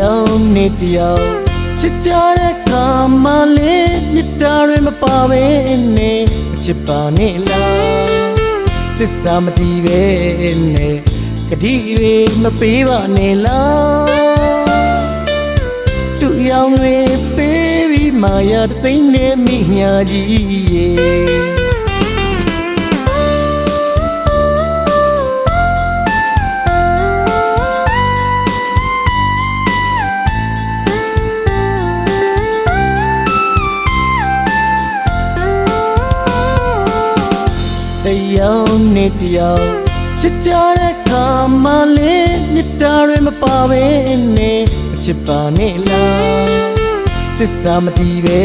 တရားနဲ့တရားချစ်ကြတဲ့ခါမှလေးမြတ်တာတွေမပါပဲနဲ့ချစ်ပါနဲ့လားသစ္စာမတည်ပဲနဲ့ကတိတွေမပေးပါနဲ့လားသူရောင်တွေပေးပြီးမာယာသိမ့်နေမိညာကြီးရေတရားနဲ့တရားချစ်ကြတဲ့ခါမှလေးမြတ်တာတွေမပါပဲနဲ့ချစ်ပါနဲ့လားသစ္စာမတည်ပဲ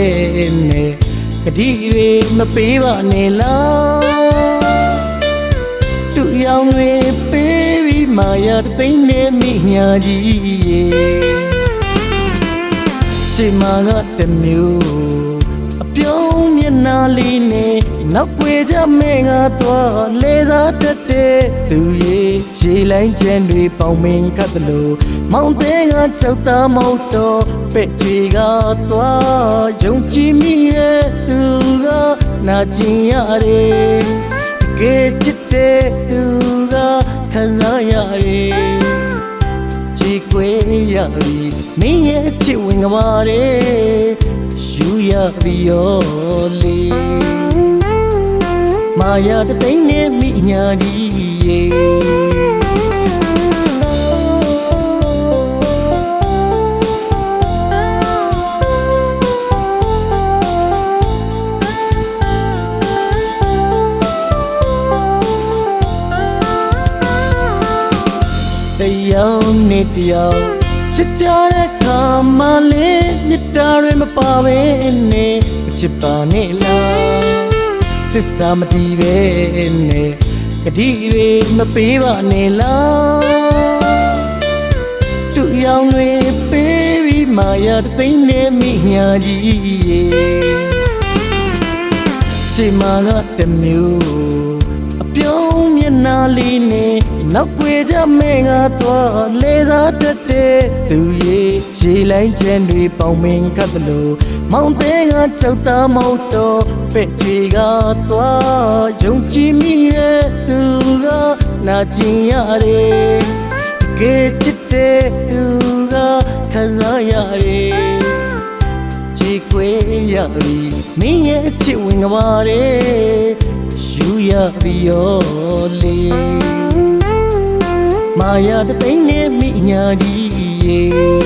နဲ့ကတိတွေမပေးပါနဲ့လားသူရောင်တွေပေးပြီးမာယာသိမ့်နေမိညာကြီးရေချိန်မှကတမျိုးအပြုံးမျက်နှာလေးနဲ့နောက်ွယ်ကြမဲ့ငါတော့လေသာတက်တဲ့သူရဲ့ရေလိုင်းချမ်းတွေပေါင်မင်းခတ်သလိုမောင်သေးကကြောက်သားမောက်တော့ပဲ့ချီကသွားယုံကြည်မိရဲ့သူကနာကျင်ရတယ်တကယ်ချစ်တဲ့သူကခံစားရတယ်ကြည်ခွေရပြီမင်းရဲ့ချစ်ဝင်ကပါတယ်ယူရပြီရောလေမာယာသိမ့်နေမိညာကြီးရေတရားနဲ့တရားချစ်ကြတဲ့ခါမှလေးမြတ်တာတွေမပါပဲနဲ့ချစ်ပါနဲ့လားသစ္စာမတည်ပဲနဲ့ကတိတွေမပေးပါနဲ့လားသူရောင်တွေပေးပြီးမာယာသိမ့်နေမိညာကြီးရေချိန်မှကတမျိုးအပြုံးမျက်နှာလေးနဲ့နောက်ွယ်ကြမဲ့ငါတော့လေသာတက်တဲ့သူရဲ့ရေလိုင်းချမ်းတွေပေါင်မင်းခတ်သလိုမောင်သေးကကြောက်သားမောက်တော့ပဲ့ချီကသွားယုံကြည်မိရဲ့သူကနာကျင်ရတယ်တကယ်ချစ်တဲ့သူကခံစားရတယ်ကြည်ခွေရပြီမင်းရဲ့ချစ်ဝင်ကပါတယ်ယူရပြီရောလေမာယာသိမ့်နေမိညာကြီးရေ